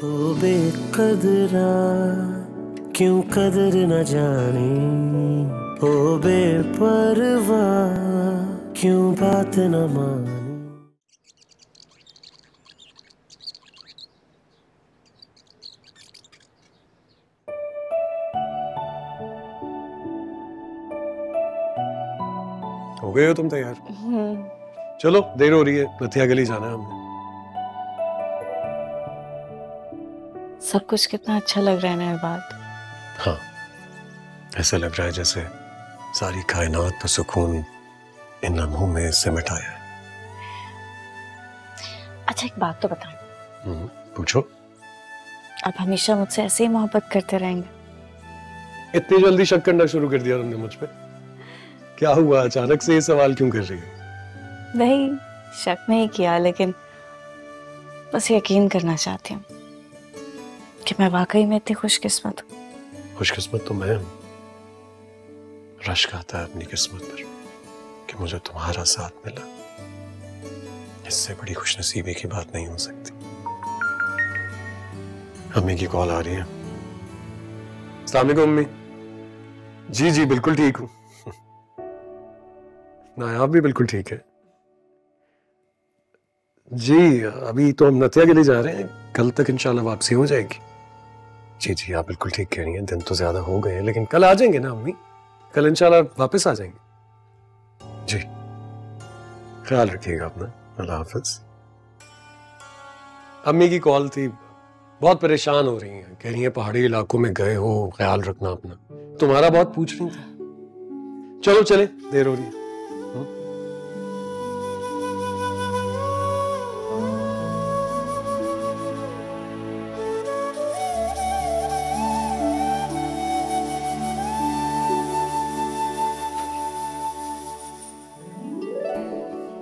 ओ बेकदरा क्यों कदर न जाने, ओ बेपरवाह क्यों बात न माने। हो गए हो तुम तैयार? चलो देर हो रही है, नथिया गली जाना है हमने। सब कुछ कितना अच्छा लग रहा है ना बात। हाँ, ऐसा लग रहा है जैसे सारी कायनात का सुकून इन लम्हों में सिमट आया है। अच्छा एक बात तो बताओ। पूछो। आप हमेशा मुझसे ऐसे ही मोहब्बत करते रहेंगे? इतनी जल्दी शक करना शुरू कर दिया तुमने मुझ पे? क्या हुआ, अचानक से ये सवाल क्यों कर रही है? नहीं, शक नहीं किया, लेकिन बस यकीन करना चाहती हूँ कि मैं वाकई में इतनी खुशकिस्मत हूँ। खुशकिस्मत तो मैं हूँ। रश्क आता है अपनी किस्मत पर कि मुझे तुम्हारा साथ मिला। इससे बड़ी खुशनसीबी की बात नहीं हो सकती। अम्मी की कॉल आ रही है। अस्सलाम वालेकुम अम्मी। जी जी बिल्कुल ठीक हूँ। नायाब भी बिल्कुल ठीक है जी। अभी तो हम नथिया के लिए जा रहे हैं, कल तक इंशाल्लाह वापसी हो जाएगी। जी जी आप बिल्कुल ठीक कह रही हैं, दिन तो ज्यादा हो गए हैं, लेकिन कल आ जाएंगे ना अम्मी? कल इंशाल्लाह वापस आ जाएंगे। जी ख्याल रखिएगा अपना। अल्लाह हाफिज। अम्मी की कॉल थी, बहुत परेशान हो रही हैं, कह रही हैं पहाड़ी इलाकों में गए हो, ख्याल रखना अपना। तुम्हारा बहुत पूछ रही थी। चलो चले, देर हो रही है।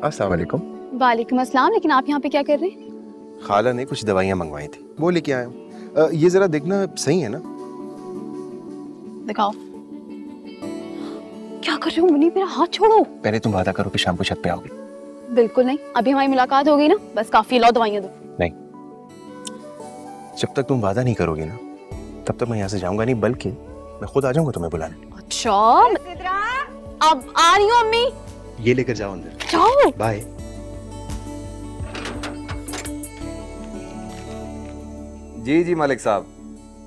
अस्सलाम वालेकुम। वालेकुम अस्सलाम। लेकिन आप यहाँ पे क्या कर रहे हैं? खाला ने कुछ दवाइयाँ मंगवाई थी, वो लेके आया हूँ। ये जरा देखना सही है ना? दिखाओ। क्या कर रहे हो मुनीब, मेरा हाथ छोड़ो। पहले तुम वादा करो कि शाम को छत पे आओगे। बिल्कुल नहीं, अभी हमारी मुलाकात हो गई ना, बस काफी। लाओ दवाइयाँ दो। नहीं, जब तक तुम वादा नहीं करोगी ना तब तक मैं यहाँ से जाऊंगा नहीं, बल्कि मैं खुद आ जाऊंगा तुम्हें बुलाने। अच्छा, अब आ रही हूँ अम्मी। ये लेकर जाओ अंदर। जाओ। बाय। जी जी मालिक साहब,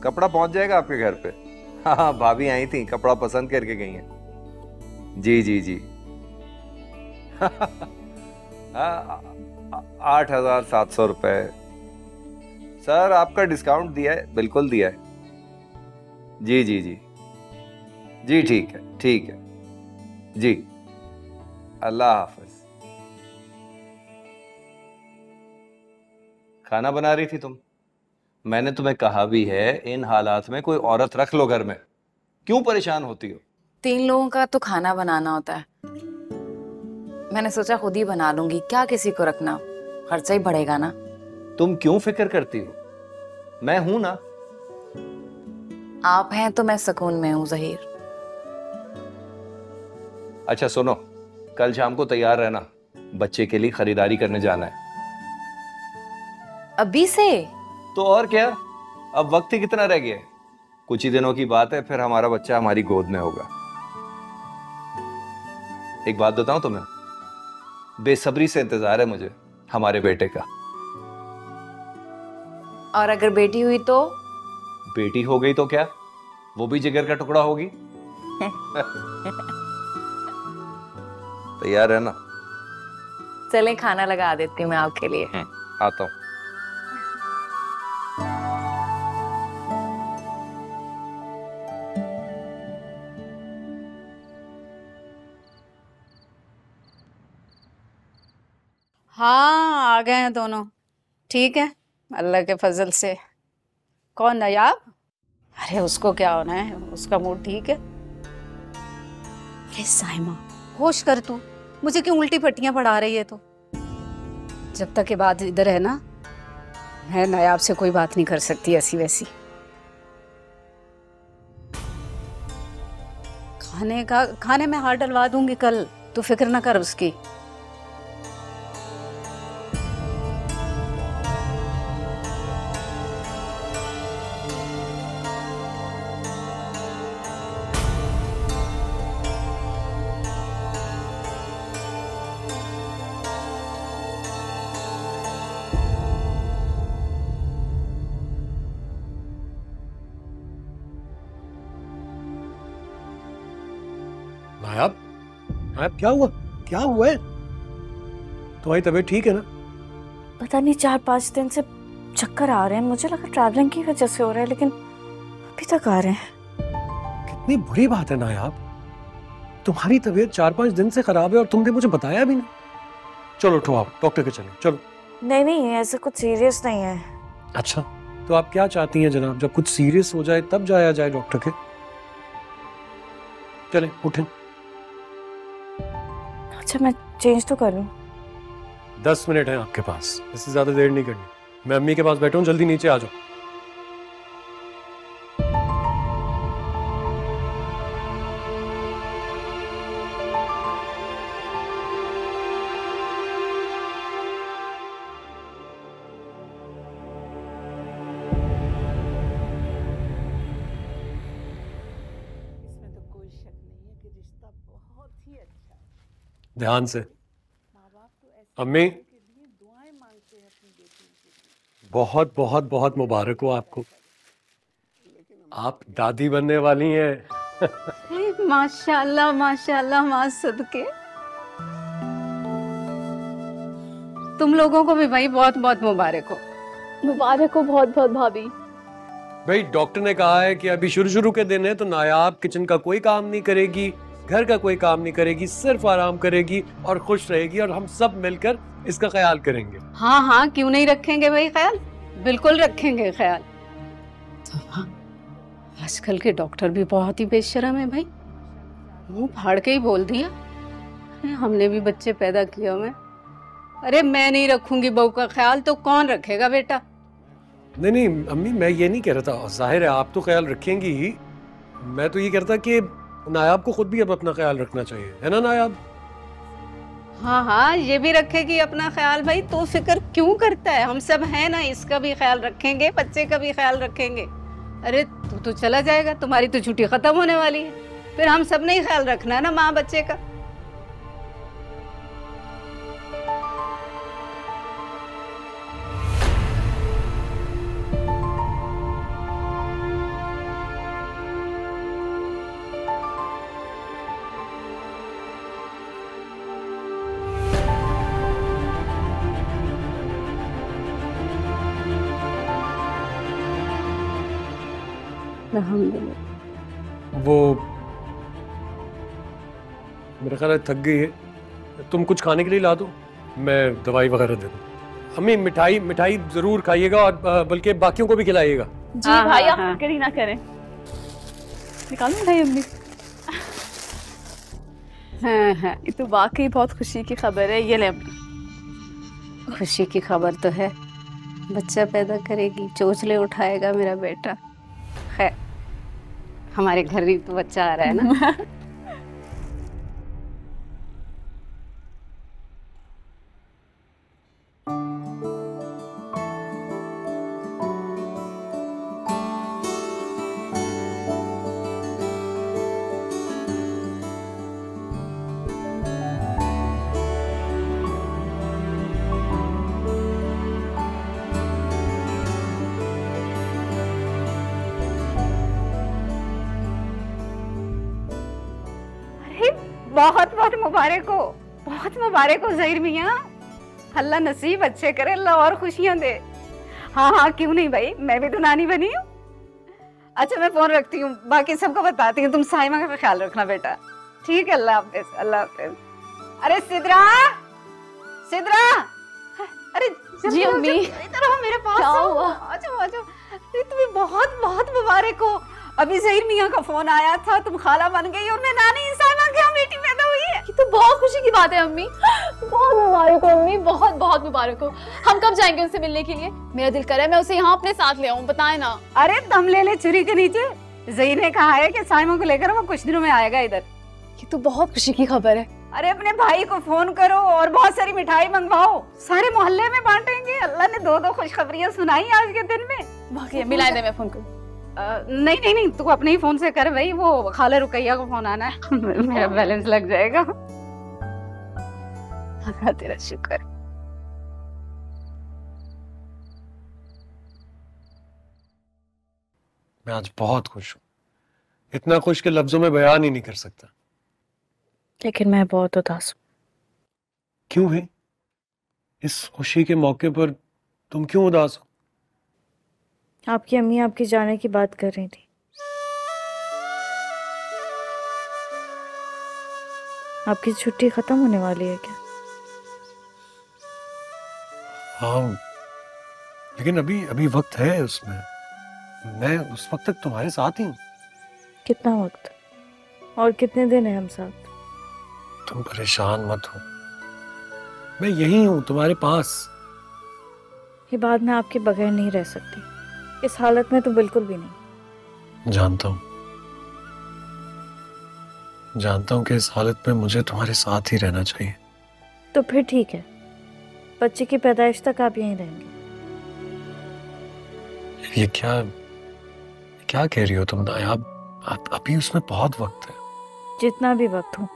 कपड़ा पहुंच जाएगा आपके घर पे। हाँ भाभी आई थी, कपड़ा पसंद करके गई हैं। जी जी जी। 8,700 रुपए। सर आपका डिस्काउंट दिया है, बिल्कुल दिया है। जी जी जी जी ठीक है, ठीक है जी। अल्लाह हाफिज। खाना बना रही थी तुम? मैंने तुम्हें कहा भी है इन हालात में कोई औरत रख लो घर में, क्यों परेशान होती हो? 3 लोगों का तो खाना बनाना होता है, मैंने सोचा खुद ही बना लूंगी, क्या किसी को रखना, खर्चा ही बढ़ेगा ना। तुम क्यों फिक्र करती हो, मैं हूं ना। आप हैं तो मैं सुकून में हूँ ज़हीर। अच्छा सुनो, कल शाम को तैयार रहना, बच्चे के लिए खरीदारी करने जाना है। अभी से? तो और क्या, अब वक्त ही कितना रह गया है, कुछ ही दिनों की बात है, फिर हमारा बच्चा हमारी गोद में होगा। एक बात बताऊं तुम्हें, बेसब्री से इंतजार है मुझे हमारे बेटे का। और अगर बेटी हुई तो? बेटी हो गई तो क्या, वो भी जिगर का टुकड़ा होगी। तैयार है ना? चलें खाना लगा देती हूँ मैं आपके लिए। आता हूं। हाँ, आ गए हैं दोनों। ठीक है, अल्लाह के फजल से। कौन नायाब? अरे उसको क्या होना है, उसका मूड ठीक है। साइमा, होश कर तू, मुझे क्यों उल्टी पट्टियां पढ़ा रही है? तो जब तक के बाद इधर है ना, मैं नायाब से कोई बात नहीं कर सकती ऐसी वैसी। खाने में हाथ डलवा दूंगी कल, तू फिक्र ना कर उसकी। नायाब, नायाब क्या हुआ? क्या हुआ है? तुम्हारी तबीयत ठीक है ना? पता नहीं 4-5 दिन से चक्कर आ रहे हैं, मुझे लगा ट्रैवलिंग की वजह से हो रहा है, लेकिन अभी तक आ रहे हैं। कितनी बुरी बात है नायाब, तुम्हारी तबीयत 4-5 दिन से खराब है और तुमने मुझे बताया भी नहीं। चलो उठो, आप डॉक्टर के चलें, चलो। नहीं नहीं, ऐसा कुछ सीरियस नहीं है। अच्छा, तो आप क्या चाहती हैं जनाब? जब कुछ सीरियस हो जाए तब जाया जाए डॉक्टर के। चलें, उठें। अच्छा, मैं चेंज तो कर लूं? 10 मिनट है आपके पास, इससे ज्यादा देर नहीं करनी। मैं अम्मी के पास बैठा हूँ, जल्दी नीचे आ जाओ। ध्यान से। अम्मी, बहुत बहुत बहुत मुबारक हो आपको, आप दादी बनने वाली हैं। माशाल्लाह माशाल्लाह, माँ सदके। तुम लोगों को भी भाई बहुत बहुत मुबारक हो। मुबारक हो बहुत बहुत भाभी। भाई डॉक्टर ने कहा है कि अभी शुरू शुरू के दिन है, तो नायाब किचन का कोई काम नहीं करेगी, घर का कोई काम नहीं करेगी, सिर्फ आराम करेगी और खुश रहेगी, और हम सब मिलकर इसका ख्याल करेंगे। हाँ हाँ, क्यों नहीं रखेंगे भाई ख्याल, बिल्कुल रखेंगे ख्याल। तो हाँ, आजकल के डॉक्टर भी बहुत ही बेशर्म है भाई, मुंह फाड़ के ही बोल दिया। अरे हमने भी बच्चे पैदा किए हुए, अरे मैं नहीं रखूंगी बहू का ख्याल तो कौन रखेगा बेटा? नहीं नहीं अम्मी, मैं ये नहीं कह रहा था, जाहिर है आप तो ख्याल रखेंगी ही, मैं तो ये कह रहा था कि नायाब को खुद भी अब अपना ख्याल रखना चाहिए, है ना नायाब? हाँ हाँ, ये भी रखेगी अपना ख्याल भाई, तो फिक्र क्यों करता है? हम सब हैं ना, इसका भी ख्याल रखेंगे, बच्चे का भी ख्याल रखेंगे। अरे तू तो चला जाएगा, तुम्हारी तो छुट्टी खत्म होने वाली है, फिर हम सब ने ही ख्याल रखना है ना माँ बच्चे का। वो मेरा ख्याल है थक गई है, तुम कुछ खाने के लिए ला दो, मैं दवाई वगैरह दे दूँ। अम्मी मिठाई मिठाई जरूर खाइएगा, और बल्कि बाकियों को भी खिलाइएगा। जी भाई, आप फिक्र ही ना करें। निकालो मिठाई अम्मी। हाँ हाँ, ये तो वाकई बहुत खुशी की खबर है, ये ले अम्मी। खुशी की खबर तो है, बच्चा पैदा करेगी, चोचले उठाएगा मेरा बेटा। खैर, हमारे घर ही तो बच्चा आ रहा है ना। बहुत बहुत मुबारक हो, बहुत मुबारक हो ज़हीर मियाँ। अल्लाह नसीब अच्छे करे, अल्लाह और खुशियां दे। हाँ हाँ, क्यों नहीं भाई, मैं भी तो नानी बनी हूँ। अच्छा मैं फोन रखती हूँ, बाकी सबको बताती हूँ, तुम साइमा का ख्याल रखना बेटा। ठीक है, अल्लाह हाफिज, अल्लाह हाफिज। अरे सिद्रा, सिद्रा, अरे जी अम्मी, इधर आओ मेरे पास। क्या हुआ? आ जाओ आ जाओ। तुम्हें बहुत बहुत मुबारक हो, अभी ज़हीर मियाँ का फोन आया था, तुम खाला बन गई और मैं नानी साइमा की बेटी पैदा हुई है। ये तो बहुत खुशी की बात है अम्मी, बहुत मुबारक हो अम्मी, बहुत बहुत मुबारक हो। हम कब जाएंगे उनसे मिलने के लिए? मेरा दिल कर रहा है मैं उसे यहाँ अपने साथ ले आऊँ, बताए ना। अरे दम ले ले छुरी के नीचे, ज़हीर ने कहा है कि साइमा को लेकर वो कुछ दिनों में आएगा इधर। ये तो बहुत खुशी की खबर है। अरे अपने भाई को फोन करो और बहुत सारी मिठाई मंगवाओ, सारे मोहल्ले में बांटेंगे। अल्लाह ने दो दो खुशखबरियां सुनाई आज के दिन में। बाकी मिला दे, मैं फोन करूँ? नहीं नहीं नहीं, तू अपने ही फोन से कर भाई, वो खाला रुकैया को फोन आना है। मेरा बैलेंस लग जाएगा। अल्लाह तेरा शुक्र। मैं आज बहुत खुश हूँ, इतना खुश कि लफ्जों में बयान ही नहीं कर सकता। लेकिन मैं बहुत उदास हूँ। क्यों है? इस खुशी के मौके पर तुम क्यों उदास हो? आपकी अम्मी आपके जाने की बात कर रही थी। आपकी छुट्टी खत्म होने वाली है क्या? हाँ, लेकिन अभी अभी वक्त है उसमें। मैं उस वक्त तक तुम्हारे साथ ही हूँ। कितना वक्त और कितने दिन है हम साथ? तुम परेशान मत हो, मैं यही हूँ तुम्हारे पास। ये बात मैं आपके बगैर नहीं रह सकती, इस हालत में तो बिल्कुल भी नहीं। जानता हूँ कि इस हालत में मुझे तुम्हारे साथ ही रहना चाहिए। तो फिर ठीक है, बच्चे की पैदाइश तक आप यहीं रहेंगे। ये क्या कह रही हो तुम नायाब? अभी उसमें बहुत वक्त है। जितना भी वक्त हो,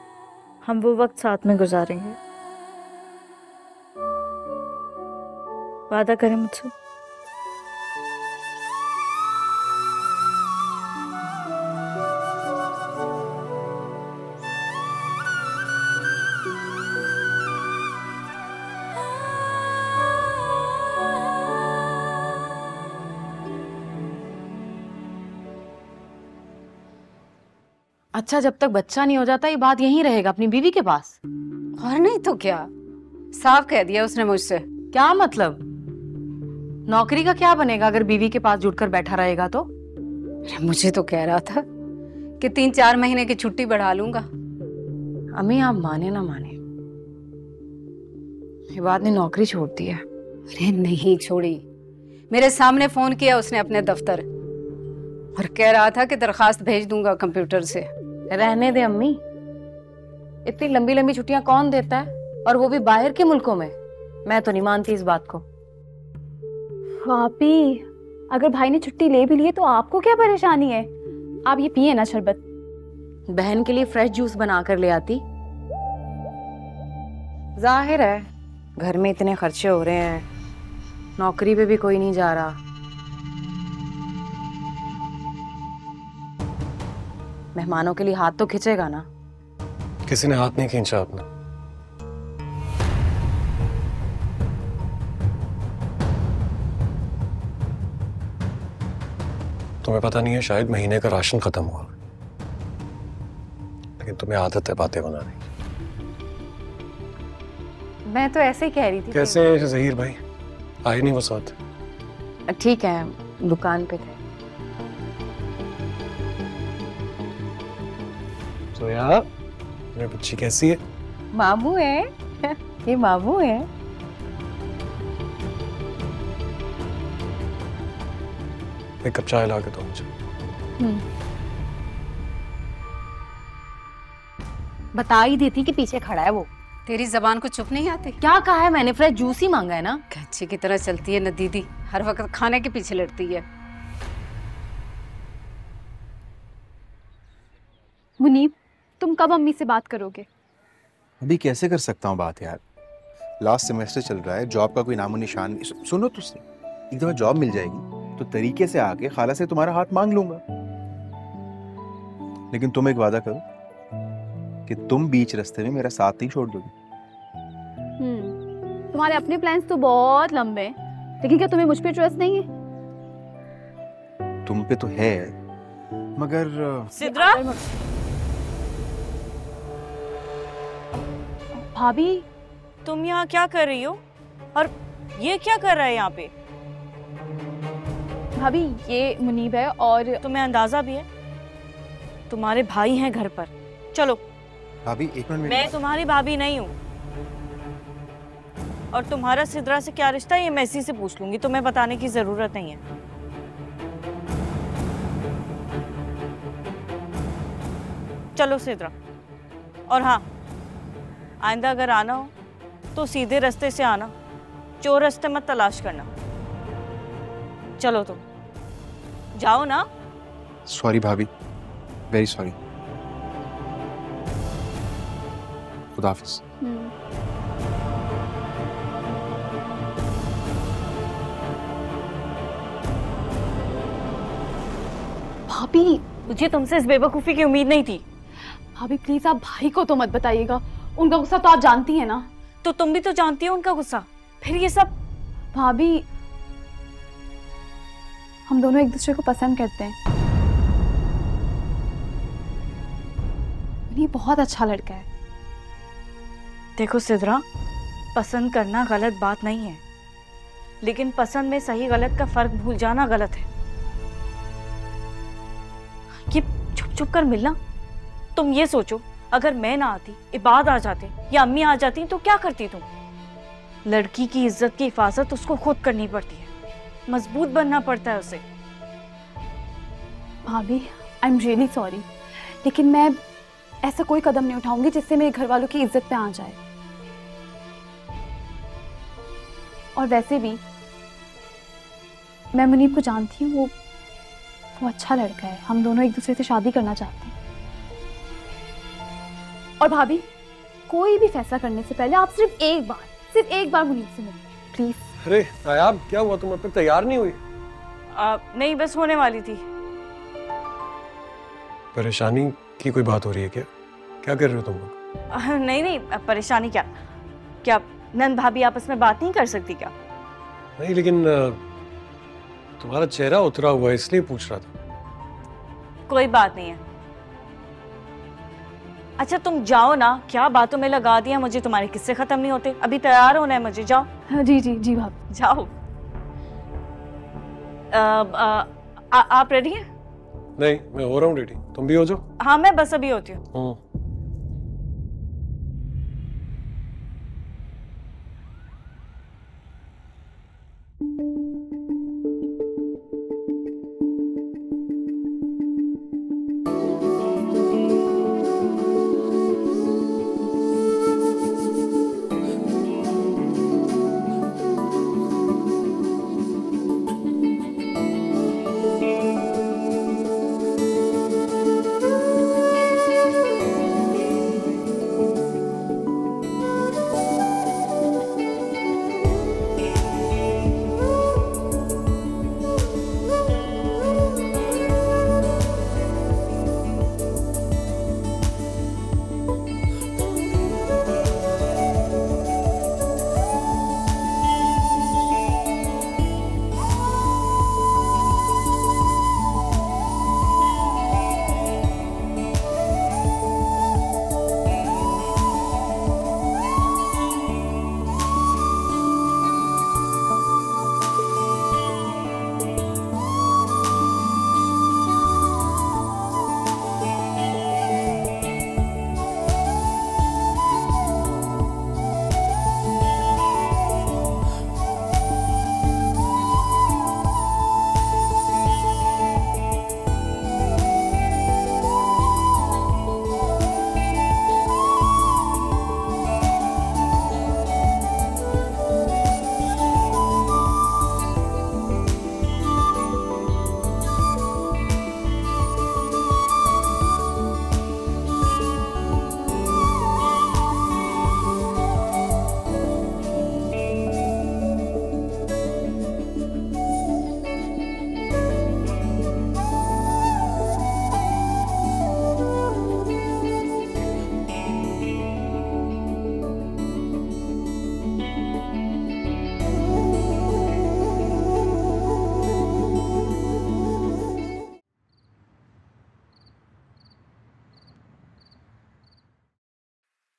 हम वो वक्त साथ में गुजारेंगे। वादा करें मुझसे? अच्छा, जब तक बच्चा नहीं हो जाता ये बात यहीं रहेगा अपनी बीवी के पास? और नहीं तो क्या, साफ कह दिया उसने मुझसे। क्या मतलब? नौकरी का क्या बनेगा अगर बीवी के पास जुटकर बैठा रहेगा तो? मुझे तो कह रहा था कि 3-4 महीने की छुट्टी बढ़ा लूंगा। अम्मी आप माने ना माने, ये बात ने नौकरी छोड़ दी है। अरे नहीं छोड़ी, मेरे सामने फोन किया उसने अपने दफ्तर और कह रहा था कि दरखास्त भेज दूंगा कंप्यूटर से। रहने दे अम्मी, इतनी लंबी लंबी छुट्टियां कौन देता है, और वो भी बाहर के मुल्कों में। मैं तो नहीं मानती इस बात को। भाभी, अगर भाई ने छुट्टी ले भी ली है तो आपको क्या परेशानी है? आप ये पिए ना शरबत। बहन के लिए फ्रेश जूस बना कर ले आती। जाहिर है घर में इतने खर्चे हो रहे हैं, नौकरी पे भी कोई नहीं जा रहा। मेहमानों के लिए हाथ तो खींचेगा ना। किसी ने हाथ नहीं खींचा अपना। तुम्हें पता नहीं है, शायद महीने का राशन खत्म हुआ, लेकिन तुम्हें आदत है बातें बनाने की। मैं तो ऐसे ही कह रही थी। कैसे हैं जहीर भाई? आए नहीं वो साथ? ठीक है, दुकान पे थे। तो यार मेरी बच्ची कैसी है? मामू है ये मामू है। एक कप चाय ला के दो मुझे। बता ही देती कि पीछे खड़ा है वो। तेरी जबान को चुप नहीं आती? क्या कहा है मैंने? फ्रेश जूस ही मांगा है ना। कैंची की तरह चलती है ना दीदी, हर वक्त खाने के पीछे लड़ती है। मुनीब, तुम कब अम्मी से बात करोगे? अभी कैसे कर सकता हूँ बात यार, लास्ट सेमेस्टर चल रहा है, जॉब का कोई नामो निशान नहीं। सुनो तो सही, एक दफा जॉब मिल जाएगी तो तरीके से आके खाला से तुम्हारा हाथ मांग लूंगा। लेकिन तुम एक वादा करो कि तुम बीच रास्ते में मेरा साथ नहीं छोड़ दोगे। तुम्हारे अपने प्लान्स तो बहुत लंबे हैं, लेकिन क्या तुम्हें मुझ पे ट्रस्ट नहीं है? तुम पे तो है, मगर सिद्रा, भाभी तुम यहाँ क्या कर रही हो? और ये क्या कर रहा है यहाँ पे? भाभी, ये मुनीब है और तुम्हें अंदाजा भी है? तुम्हारे भाई हैं घर पर। चलो। भाभी एक मिनट। मैं तुम्हारी भाभी नहीं हूँ, और तुम्हारा सिद्रा से क्या रिश्ता है ये मैं इसी से पूछ लूंगी, तुम्हें बताने की जरूरत नहीं है। चलो सिद्रा। और हाँ, आइंदा अगर आना हो तो सीधे रास्ते से आना, चोर रास्ते मत तलाश करना। चलो तुम जाओ ना। सॉरी भाभी, वेरी सॉरी। खुदा हाफिज। भाभी, मुझे तुमसे इस बेवकूफ़ी की उम्मीद नहीं थी। भाभी प्लीज आप भाई को तो मत बताइएगा, उनका गुस्सा तो आप जानती हैं ना। तो तुम भी तो जानती हो उनका गुस्सा, फिर ये सब। भाभी हम दोनों एक दूसरे को पसंद करते हैं, ये बहुत अच्छा लड़का है। देखो सिद्रा, पसंद करना गलत बात नहीं है, लेकिन पसंद में सही गलत का फर्क भूल जाना गलत है। ये छुप छुप कर मिलना, तुम ये सोचो अगर मैं ना आती, इबाद आ जाते या अम्मी आ जाती तो क्या करती तुम? लड़की की इज्जत की हिफाजत उसको खुद करनी पड़ती है, मजबूत बनना पड़ता है उसे। भाभी आई एम रियली सॉरी, लेकिन मैं ऐसा कोई कदम नहीं उठाऊंगी जिससे मेरे घर वालों की इज्जत पे आ जाए। और वैसे भी मैं मुनीब को जानती हूँ, वो अच्छा लड़का है, हम दोनों एक दूसरे से शादी करना चाहते हैं। और भाभी कोई भी फैसला करने से पहले आप सिर्फ एक बार मुनीब से मिलो प्लीज। अरे नायाब, क्या हुआ, तुम अब तक तैयार नहीं हुई? नहीं, बस होने वाली थी। परेशानी की कोई बात हो रही है क्या? क्या कर रहे हो तुम लोग? नहीं, परेशानी क्या? क्या नंद भाभी आपस में बात नहीं कर सकती क्या? नहीं, लेकिन तुम्हारा चेहरा उतरा हुआ है इसलिए पूछ रहा था। कोई बात नहीं है। अच्छा तुम जाओ ना, क्या बातों में लगा दिया मुझे, तुम्हारे किस्से खत्म नहीं होते। अभी तैयार होना है मुझे, जाओ। हाँ, जी भाभी जाओ। आप रेडी हैं? नहीं, मैं हो रहा हूँ रेडी, तुम भी हो जाओ। हाँ मैं बस अभी होती हूँ।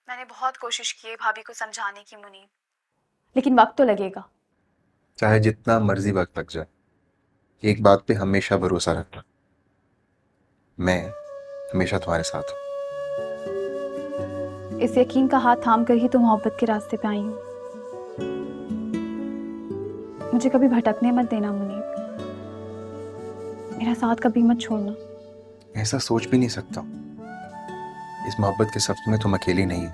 मैंने बहुत कोशिश की है भाभी को समझाने की मुनीब, लेकिन वक्त तो लगेगा। चाहे जितना मर्जी वक्त लग जाए, एक बात पे हमेशा भरोसा रखना, मैं हमेशा तुम्हारे साथ हूँ। इस यकीन का हाथ थाम कर ही तो मोहब्बत के रास्ते पे आई हूँ। मुझे कभी भटकने मत देना मुनीब, मेरा साथ कभी मत छोड़ना। ऐसा सोच भी नहीं सकता, इस मोहब्बत के सफ़र में तुम अकेली नहीं हो,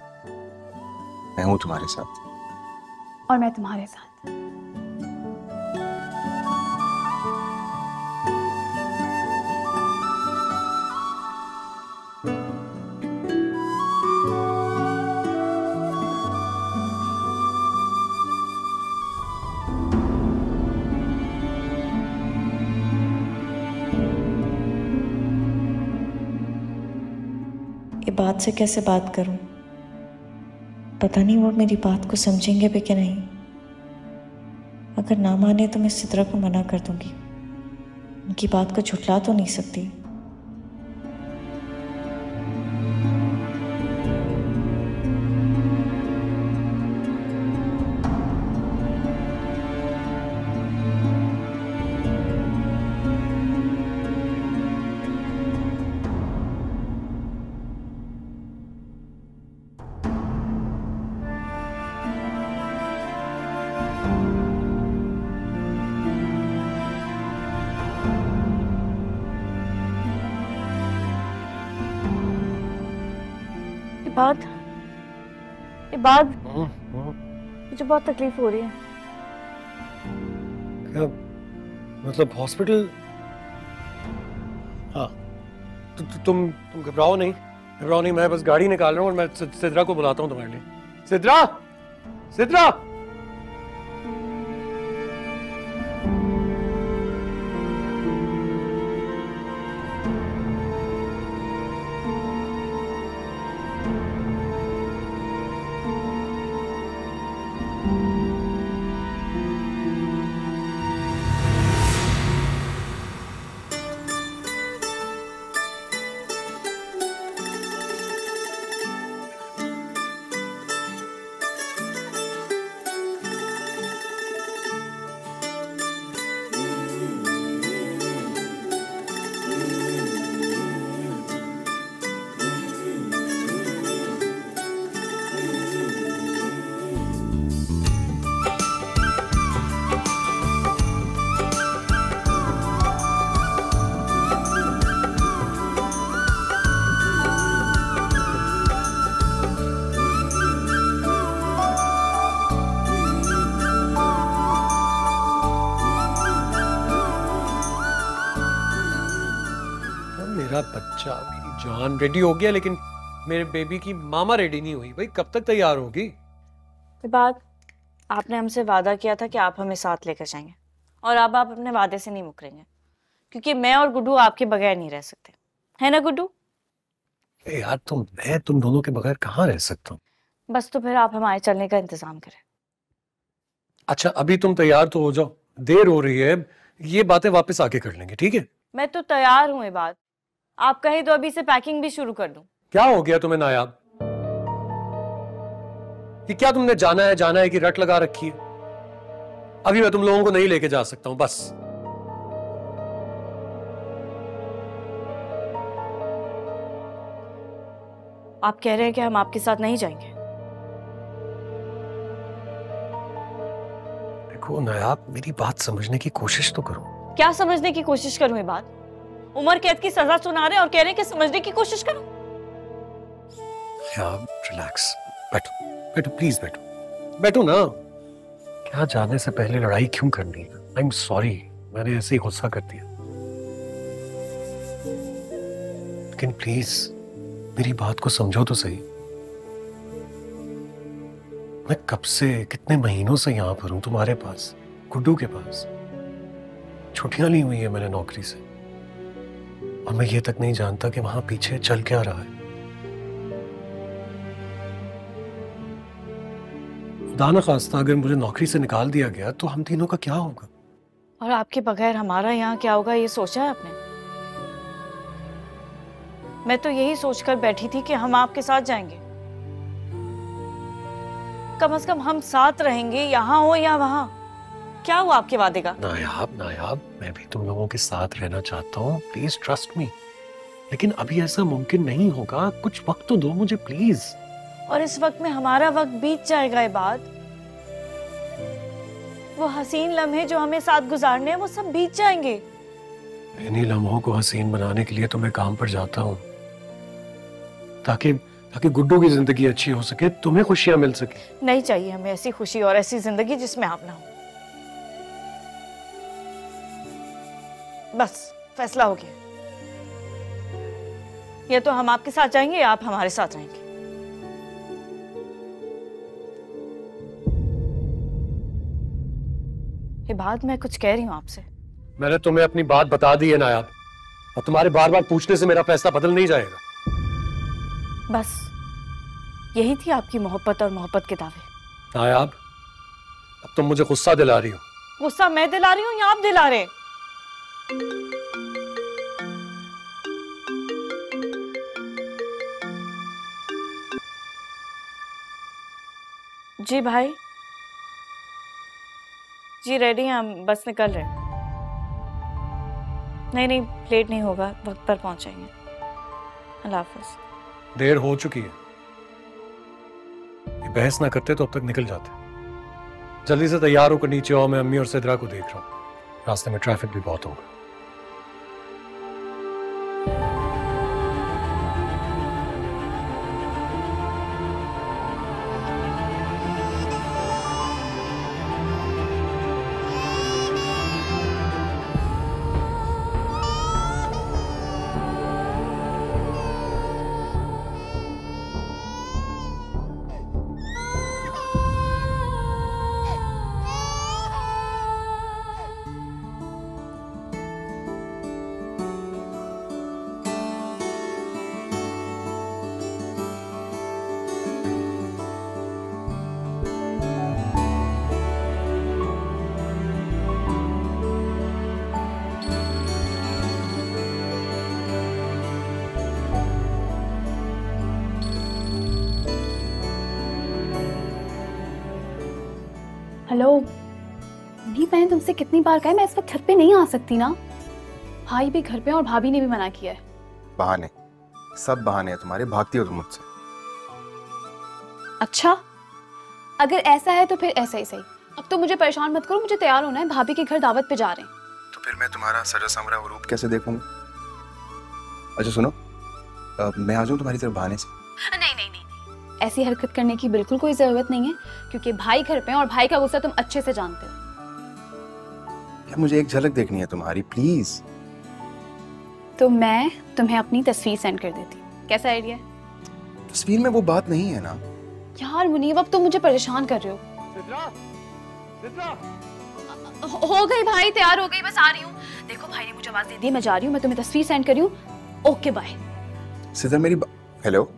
मैं हूं तुम्हारे साथ। और मैं तुम्हारे साथ। बात से कैसे बात करूं। पता नहीं वो मेरी बात को समझेंगे भी कि नहीं। अगर ना माने तो मैं सिद्रा को मना कर दूंगी, उनकी बात को झुठला तो नहीं सकती। बाद मुझे बहुत तकलीफ हो रही है। क्या मतलब हॉस्पिटल? हाँ तुम घबराओ नहीं, मैं बस गाड़ी निकाल रहा हूँ और मैं सिद्रा को बुलाता हूँ तुम्हारे लिए। सिद्रा, सिद्रा! मेरा बच्चा, मेरी जान रेडी हो गया, लेकिन मेरे बेबी की मामा रेडी नहीं हुई। भाई कब तक तैयार होगी? ये बात आपने हमसे वादा किया था कि आप हमें साथ लेकर जाएंगे, और अब आप अपने वादे से नहीं मुकरेंगे, क्योंकि मैं और गुड्डू आपके बगैर नहीं रह सकते, है ना गुड्डू? यार मैं तुम दोनों के बगैर कहाँ रह सकता हूँ? बस तो फिर आप हमारे चलने का इंतजाम करें। अच्छा अभी तुम तैयार तो हो जाओ, देर हो रही है, ये बातें वापस आके कर लेंगे, ठीक है? मैं तो तैयार हूँ। ये बात आप कहे तो अभी से पैकिंग भी शुरू कर दूं। क्या हो गया तुम्हें नायाब? कि क्या तुमने जाना है कि रट लगा रखी है? अभी मैं तुम लोगों को नहीं लेके जा सकता हूं, बस। आप कह रहे हैं कि हम आपके साथ नहीं जाएंगे? देखो नायाब, मेरी बात समझने की कोशिश तो करो। क्या समझने की कोशिश करूं? ये बात उम्र कैद की सजा सुना रहे और कह रहे हैं कि समझने की कोशिश करो। यार रिलैक्स, बैठो बैठो प्लीज, बैठो ना। क्या जाने से पहले लड़ाई क्यों करनी है? आई एम सॉरी, मैंने ऐसे ही गुस्सा कर दिया, लेकिन प्लीज मेरी बात को समझो तो सही। मैं कब से, कितने महीनों से यहाँ पर हूँ तुम्हारे पास, गुड्डू के पास। छुट्टियां ली हुई है मैंने नौकरी से, और मैं ये तक नहीं जानता कि वहां पीछे चल क्या रहा है। खुदा न खास्ता अगर मुझे नौकरी से निकाल दिया गया तो हम तीनों का क्या होगा? और आपके बगैर हमारा यहाँ क्या होगा, ये सोचा है आपने? मैं तो यही सोचकर बैठी थी कि हम आपके साथ जाएंगे, कम से कम हम साथ रहेंगे, यहाँ हो या वहां। क्या हुआ आपके वादे का? नायाब, मैं भी तुम लोगों के साथ रहना चाहता हूँ, प्लीज ट्रस्ट मी, लेकिन अभी ऐसा मुमकिन नहीं होगा। कुछ वक्त तो दो मुझे प्लीज। और इस वक्त में हमारा वक्त बीत जाएगा। ये बात, वो हसीन लम्हे जो हमें साथ गुजारने हैं, वो सब बीत जाएंगे। इन्हीं लम्हों को हसीन बनाने के लिए तो मैं काम पर जाता हूँ, ताकि गुड्डू की जिंदगी अच्छी हो सके, तुम्हें खुशियां मिल सके। नहीं चाहिए हमें ऐसी खुशी और ऐसी जिंदगी जिसमें आप ना हो। बस फैसला हो गया, ये तो हम आपके साथ जाएंगे या आप हमारे साथ रहेंगे। ये बात मैं कुछ कह रही हूं आपसे। मैंने तुम्हें अपनी बात बता दी है नायाब, और तुम्हारे बार बार पूछने से मेरा फैसला बदल नहीं जाएगा। बस यही थी आपकी मोहब्बत और मोहब्बत के दावे। नायाब, अब तुम मुझे गुस्सा दिला रही हो। गुस्सा मैं दिला रही हूँ या आप दिला रहे? जी भाई, जी रेडी हैं, हम बस निकल रहे हैं। नहीं, लेट नहीं होगा, वक्त पर पहुंचेंगे। अल्लाह हाफ़िज़। देर हो चुकी है, ये बहस ना करते तो अब तक निकल जाते। जल्दी से तैयार होकर नीचे आओ, मैं अम्मी और सिद्रा को देख रहा हूँ। रास्ते में ट्रैफिक भी बहुत होगा। हेलो भी, मैंने तुमसे कितनी बार कहा है मैं इस वक्त घर पे नहीं आ सकती ना। भाई भी घर पे और भाभी ने भी मना किया है। बहाने, सब बहाने हैं तुम्हारे, भागती हो तुम मुझसे। अच्छा, अगर ऐसा है तो फिर ऐसा ही सही। अब तो मुझे परेशान मत करो, मुझे तैयार होना है, भाभी के घर दावत पे जा रहे हैं। तो फिर मैं तुम्हारा सजा संवरा और रूप कैसे देखूंगा? अच्छा सुनो, मैं आ जाऊं तुम्हारी तरफ बहाने से? नहीं, ऐसी हरकत करने की बिल्कुल कोई जरूरत नहीं है, क्योंकि भाई घर पे हैं और भाई का गुस्सा तुम अच्छे से जानते हो। क्या मुझे एक झलक देखनी है तुम्हारी, प्लीज। तो मैं तुम्हें अपनी तस्वीर सेंड कर देती, कैसा आइडिया है? तस्वीर में वो बात नहीं है ना यार मुनीब, अब तुम मुझे परेशान कर रहे हो। हो गई भाई, तैयार हो गई, बस आ रही हूँ। देखो भाई ने मुझे आवाज दे दी, मैं जा रही हूँ, मैं तुम्हें तस्वीर सेंड कर रही हूँ। Okay bye. सिद्रा मेरी हेलो,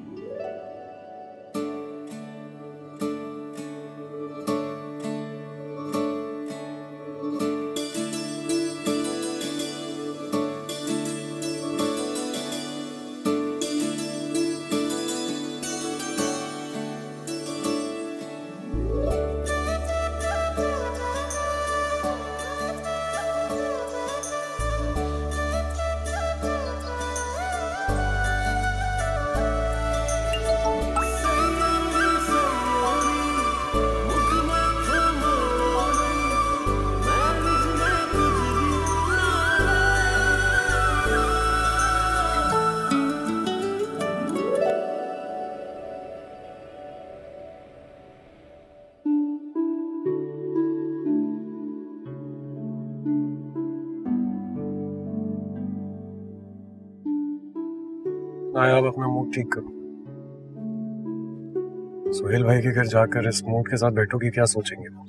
नायाब, अपना मूड ठीक करो। सोहेल भाई के घर जाकर इस मूड के साथ बैठोगी, क्या सोचेंगे वो?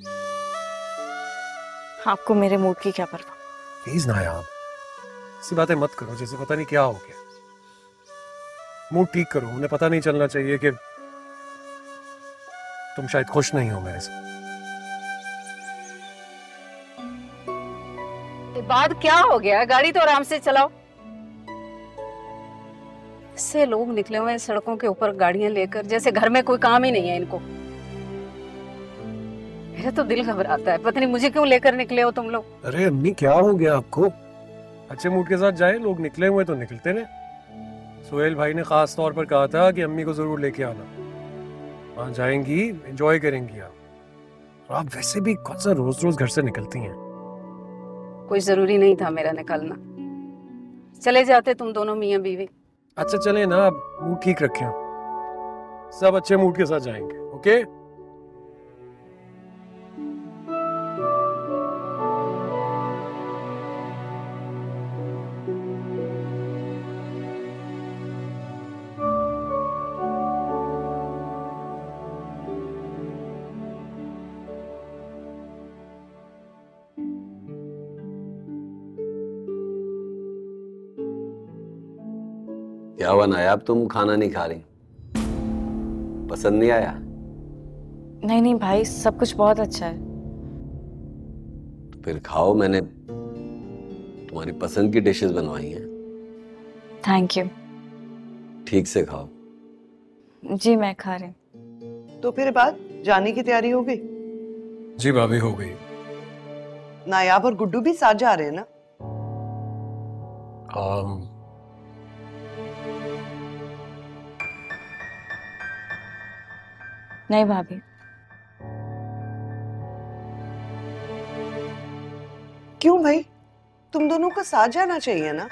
आपको मेरे मूड की क्या परवाह? प्लीज नायाब, ऐसी बातें मत करो जैसे पता नहीं क्या हो गया। मूड ठीक करो, उन्हें पता नहीं चलना चाहिए कि तुम शायद खुश नहीं हो मेरे से। बात क्या हो गया? गाड़ी तो आराम से चलाओ। इससे लोग निकले हुए हैं सड़कों के ऊपर गाड़ियां लेकर, जैसे घर में कोई काम ही नहीं है इनको। मेरा तो दिल घबराता है, पता नहीं मुझे क्यों लेकर निकले हो तुम लोग। अरे अम्मी, क्या हो गया आपको? अच्छे मूड के साथ जाए, लोग निकले हुए तो निकलते रहे। सोहेल भाई ने खास तौर पर कहा था कि अम्मी को जरूर लेके आना, वहां जाएंगी, एंजॉय करेंगी आप। और आप वैसे भी कौन सा रोज रोज घर से निकलती हैं? कोई जरूरी नहीं था मेरा निकलना, चले जाते तुम दोनों मियां बीवी। अच्छा चले ना, आप मूड ठीक रखें, सब अच्छे मूड के साथ जाएंगे। ओके? क्या हुआ नायाब, तुम खाना नहीं खा रही? पसंद नहीं आया? नहीं नहीं भाई, सब कुछ बहुत अच्छा है। तो फिर खाओ, मैंने तुम्हारी पसंद की डिशेस बनवाई हैं। Thank you. ठीक से खाओ। जी मैं खा रही हूँ। तो फिर बात जाने की तैयारी हो गई? जी भाभी हो गई। नायाब और गुड्डू भी साथ जा रहे हैं ना? नहीं भाभी। क्यों भाई, तुम दोनों को साथ जाना चाहिए ना।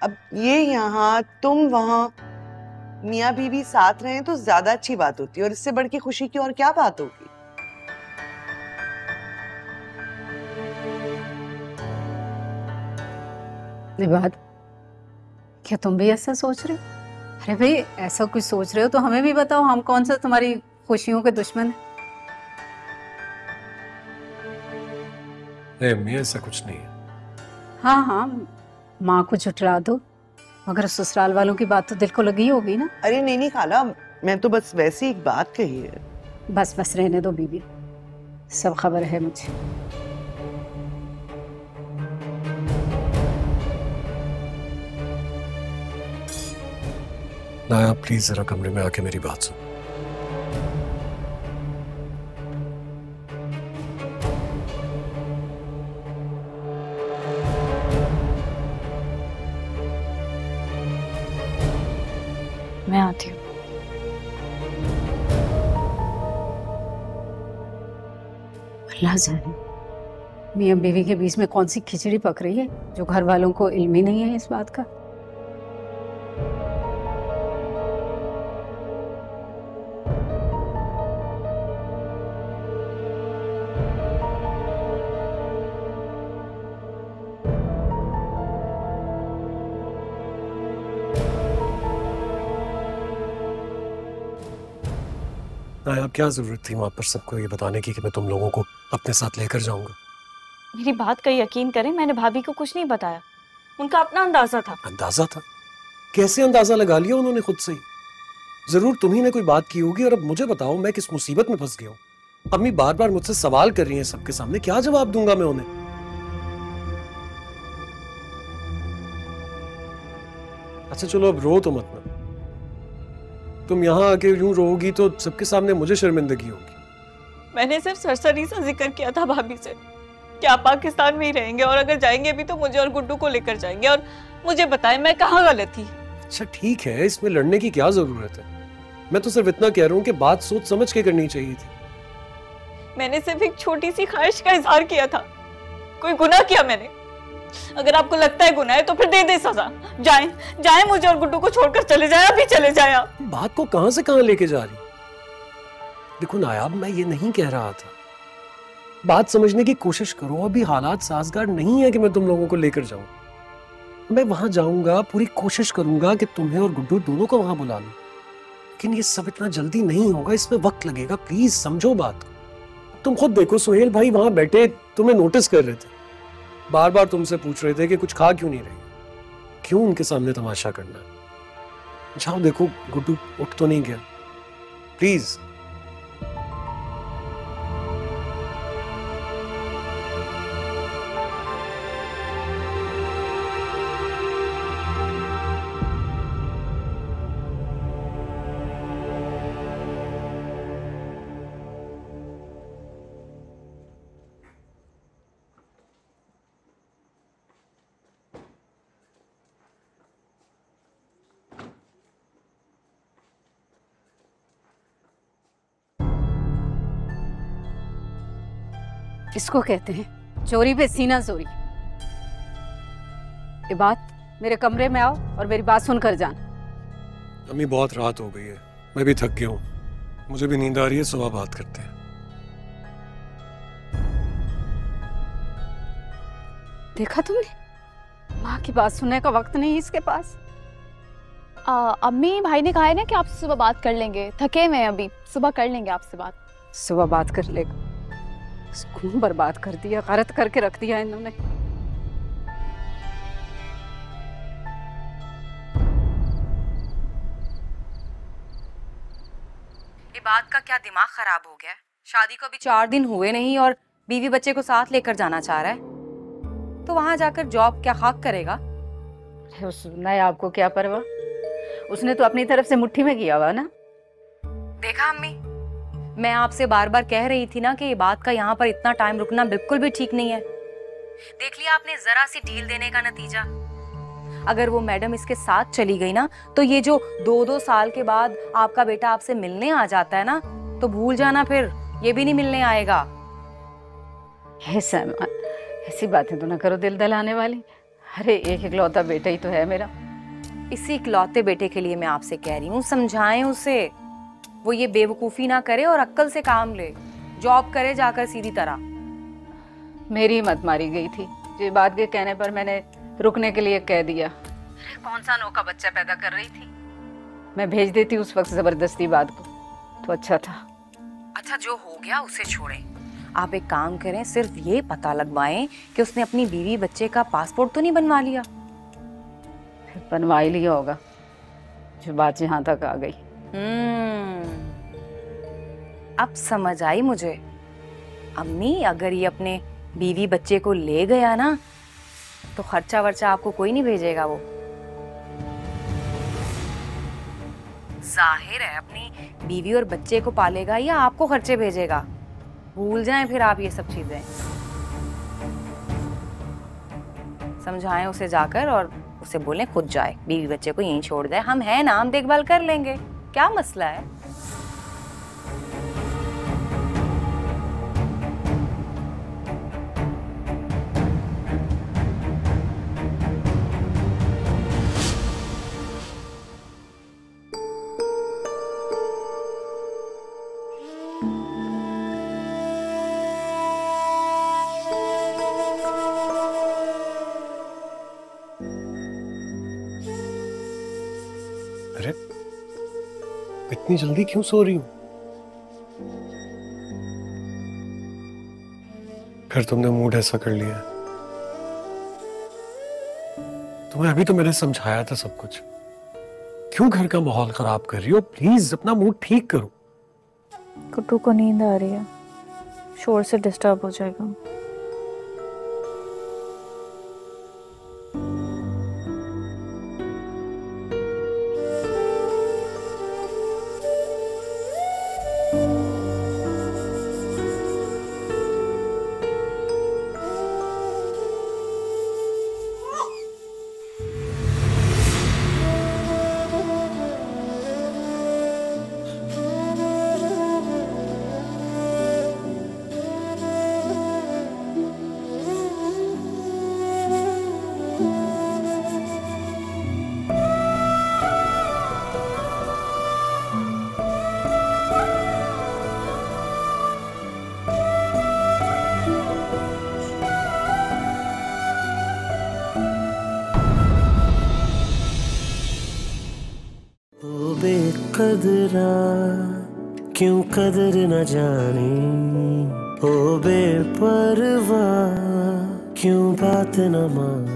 अब ये यहाँ तुम वहाँ, मियाँ बीवी साथ रहे तो ज्यादा अच्छी बात होती है, और इससे बढ़ के खुशी की और क्या बात होगी। निभाद, क्या तुम भी ऐसा सोच रहे हो? अरे भाई, ऐसा कुछ सोच रहे हो तो हमें भी बताओ, हम कौन सा तुम्हारी खुशियों के दुश्मन है? नहीं अम्मी, ऐसा कुछ नहीं है। हाँ हाँ, माँ को झुठला दो, मगर ससुराल वालों की बात तो दिल को लगी होगी ना। अरे नहीं नहीं खाला, मैं तो बस वैसी एक बात कही है। बस बस रहने दो बीबी, सब खबर है मुझे। नाया प्लीज जरा कमरे में आके मेरी बात सुन। मैं आती हूँ। अल्लाह जाने मियाँ बीवी के बीच में कौन सी खिचड़ी पक रही है जो घर वालों को इल्म ही नहीं है इस बात का। नाया क्या जरूरत थी वहां पर सबको ये बताने की कि मैं तुम लोगों को अपने साथ लेकर जाऊंगा? मेरी बात का यकीन करें, मैंने भाभी को कुछ नहीं बताया। उनका अपना अंदाजा था। अंदाजा था? कैसे अंदाजा लगा लिया उन्होंने खुद से ही? जरूर तुम्ही ने कोई बात की होगी। और अब मुझे बताओ मैं किस मुसीबत में फंस गया हूँ? अम्मी बार बार मुझसे सवाल कर रही हैं सबके सामने, क्या जवाब दूंगा मैं उन्हें? अच्छा चलो अब रो तो मत ना। तुम यहाँ आके यूं रोगी तो सबके सामने मुझे शर्मिंदगी होगी। मैंने सिर्फ सरसरी सा जिक्र किया था भाभी से कि आप पाकिस्तान में ही रहेंगे, और अगर जाएंगे भी तो मुझे और गुड्डू को लेकर जाएंगे, और मुझे बताएं मैं कहाँ गलत थी। अच्छा ठीक है, इसमें लड़ने की क्या जरूरत है? मैं तो सिर्फ इतना कह रहा हूँ कि बात सोच समझ के करनी चाहिए थी। मैंने सिर्फ एक छोटी सी ख्वाहिश का इजहार किया था। कोई गुनाह किया मैंने? अगर आपको लगता है गुनाह है तो फिर दे दे सजा। जाएं, जाएं, मुझे और गुड्डू को छोड़कर चले जाएं, अभी चले जाएं आप। बात को कहां से कहां लेके जा रही? देखो नायाब, मैं ये नहीं कह रहा था। बात समझने की कोशिश करो। अभी हालात साजगार नहीं है कि मैं तुम लोगों को लेकर जाऊं। मैं वहां जाऊंगा, पूरी कोशिश करूंगा कि तुम्हें और गुड्डू दोनों को वहां बुला लूं, लेकिन ये सब इतना जल्दी नहीं होगा, इसमें वक्त लगेगा। प्लीज समझो बात को। तुम खुद देखो, सुहेल भाई वहां बैठे तुम्हें नोटिस कर रहे थे, बार बार तुमसे पूछ रहे थे कि कुछ खा क्यों नहीं रही, क्यों उनके सामने तमाशा करना है? जाओ देखो गुड्डू उठ तो नहीं गया, प्लीज। इसको कहते हैं चोरी पे सीना जोरी। ये बात, मेरे कमरे में आओ और मेरी बात सुनकर जाना। अम्मी बहुत रात हो गई है, मैं भी थक गया हूँ, मुझे भी नींद आ रही है, सुबह बात करते हैं। देखा तुमने, माँ की बात सुनने का वक्त नहीं इसके पास। अम्मी भाई ने कहा है ना कि आपसे सुबह बात कर लेंगे, थके हुए हैं अभी, सुबह कर लेंगे आपसे बात। सुबह बात कर लेगा? सुकून बर्बाद कर दिया, गलत करके रख दिया इन्होंने। ये बात का क्या दिमाग खराब हो गया है? शादी को अभी 4 दिन हुए नहीं और बीवी बच्चे को साथ लेकर जाना चाह रहा है, तो वहां जाकर जॉब क्या खाक करेगा? सुनना है आपको क्या परवाह, उसने तो अपनी तरफ से मुट्ठी में किया हुआ ना। देखा अम्मी, मैं आपसे बार बार कह रही थी ना कि ये बात का यहाँ पर इतना टाइम रुकना बिल्कुल भी ठीक नहीं है। देख लिया आपने जरा सी ढील देने का नतीजा। अगर वो मैडम इसके साथ चली गई ना, तो ये जो 2-2 साल के बाद आपका बेटा आपसे मिलने आ जाता है ना, तो भूल जाना, फिर ये भी नहीं मिलने आएगा। ऐसी बातें तो ना करो दिल दहलाने वाली। अरे एक इकलौता बेटा ही तो है मेरा। इसी इकलौते बेटे के लिए मैं आपसे कह रही हूँ, समझाएं उसे, वो ये बेवकूफी ना करे और अक्ल से काम ले, जॉब करे जाकर सीधी तरह। मेरी हिम्मत मारी गई थी, ये बात के कहने पर मैंने रुकने के लिए कह दिया। कौन सा नौका बच्चा पैदा कर रही थी, मैं भेज देती उस वक्त जबरदस्ती बात को, तो अच्छा था। अच्छा, जो हो गया उसे छोड़ें। आप एक काम करें, सिर्फ ये पता लगवाएं कि उसने अपनी बीवी बच्चे का पासपोर्ट तो नहीं बनवा लिया। फिर बनवा ही लिया होगा, जो बात यहाँ तक आ गई। अब समझ आई मुझे। अम्मी, अगर ये अपने बीवी बच्चे को ले गया ना, तो खर्चा वर्चा आपको कोई नहीं भेजेगा। वो जाहिर है अपनी बीवी और बच्चे को पालेगा या आपको खर्चे भेजेगा। भूल जाएं फिर आप ये सब चीजें। समझाएं उसे जाकर और उसे बोलें खुद जाए, बीवी बच्चे को यहीं छोड़ जाए। हम हैं ना, हम देखभाल कर लेंगे, क्या मसला है। अरे इतनी जल्दी क्यों सो रही हूं? फिर तुमने मूड ऐसा कर लिया? तुम्हें अभी तो मैंने समझाया था सब कुछ। क्यों घर का माहौल खराब कर रही हो? प्लीज अपना मूड ठीक करो। कुट्टू को नींद आ रही है, शोर से डिस्टर्ब हो जाएगा। बेकदरा क्यों कदर न जाने, ओ बेपरवाह क्यों बात न मान।